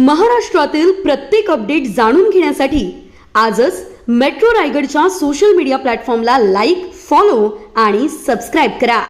महाराष्ट्रातील प्रत्येक अपडेट जाणून घेण्यासाठी आजच मेट्रो रायगडच्या सोशल मीडिया प्लॅटफॉर्मला लाईक, फॉलो आणि सबस्क्राईब करा।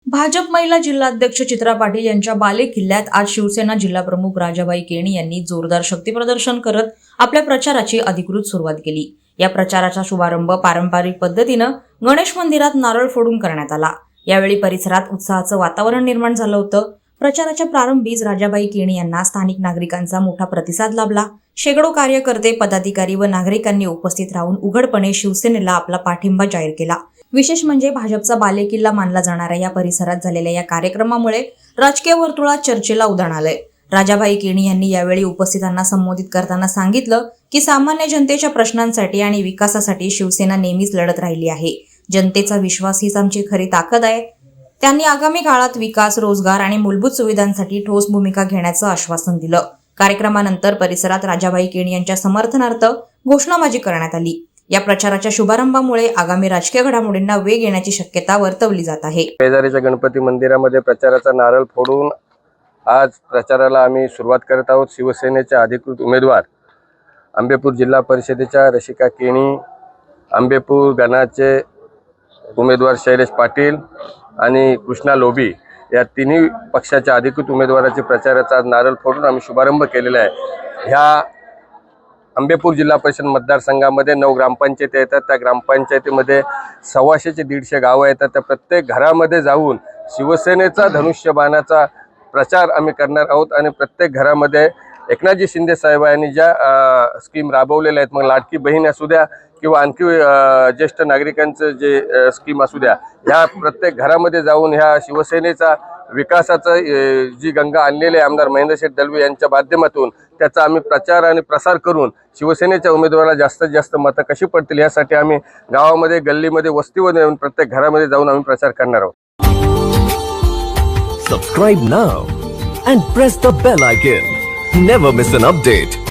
भाजप महिला जिल्हाध्यक्ष चित्रा पाटील यांच्या बाले किल्ल्यात आज शिवसेना जिल्हाप्रमुख राजाबाई केणी यांनी जोरदार शक्तीप्रदर्शन करत आपल्या प्रचाराची अधिकृत सुरुवात केली। या प्रचाराचा शुभारंभ पारंपरिक पद्धतीने गणेश मंदिरात नारळ फोडून करण्यात आला। यावेळी परिसरात उत्साहाचं वातावरण निर्माण झालं होतं। प्रचाराच्या प्रारंभीच राजाबाई केणी यांना स्थानिक नागरिकांचा मोठा प्रतिसाद लाभला। शेकडो कार्यकर्ते, पदाधिकारी व नागरिकांनी उपस्थित राहून उघडपणे शिवसेनेला आपला पाठिंबा जाहीर केला। विशेष म्हणजे भाजपचा बालेकिल्ला मानला जाणाऱ्या या परिसरात झालेल्या या कार्यक्रमामुळे राजकीय वर्तुळात चर्चेला उधाण आलंय। राजाबाई केणी यांनी यावेळी उपस्थितांना संबोधित करताना सांगितलं की सामान्य जनतेच्या प्रश्नांसाठी आणि विकासासाठी शिवसेना नेहमीच लढत राहिली आहे। जनतेचा विश्वास हीच आमची खरी ताकद आहे। त्यांनी आगामी काळात विकास, रोजगार आणि मूलभूत सुविधांसाठी ठोस भूमिका घेण्याचं आश्वासन दिलं। कार्यक्रमानंतर परिसरात राजाबाई केणी यांच्या समर्थनार्थ घोषणाबाजी करण्यात आली। या प्रचाराच्या शुभारंभामुळे आगामी राजकीय घडामोडींना वेग येण्याची शक्यता वर्तवली जात आहे। शेजारीच्या गणपती मंदिरामध्ये प्रचाराचा नारळ फोडून आज प्रचाराला आम्ही सुरुवात करत आहोत। शिवसेनेचे अधिकृत उमेदवार आंबेपूर जिल्हा परिषदेच्या रशिका केणी, आंबेपूर गणाचे उमेदवार शैलेश पाटील आणि कृष्णा लोभी या तिन्ही पक्षाच्या अधिकृत उमेदवाराचे प्रचाराचा नारळ फोडून आम्ही शुभारंभ केलेला आहे। ह्या आंबेपूर जिल्हा परिषद मतदारसंघामध्ये 9 ग्रामपंचायती येतात। त्या ग्रामपंचायतीमध्ये 125 ते 150 गावं येतात। त्या प्रत्येक घरामध्ये जाऊन शिवसेनेचा धनुष्यबाणाचा प्रचार आम्ही करणार आहोत आणि प्रत्येक घरामध्ये एकनाथजी शिंदे साहेबांनी ज्या स्कीम राबवलेल्या आहेत, मग लाडकी बहीण असू द्या किंवा आणखी ज्येष्ठ नागरिकांचं जे स्कीम असू द्या, ह्या प्रत्येक घरामध्ये जाऊन ह्या शिवसेनेचा विकासाचं जी गंगा आणलेली आहे आमदार महेंद्रशेठ दळवी यांच्या माध्यमातून त्याचा आम्ही प्रचार आणि प्रसार करून शिवसेनेच्या उमेदवाराला जास्तीत जास्त मतं कशी पडतील यासाठी आम्ही गावामध्ये, गल्लीमध्ये, वस्तीवर येऊन प्रत्येक घरामध्ये जाऊन आम्ही प्रचार करणार आहोत। Subscribe now and press the bell icon. Never miss an update.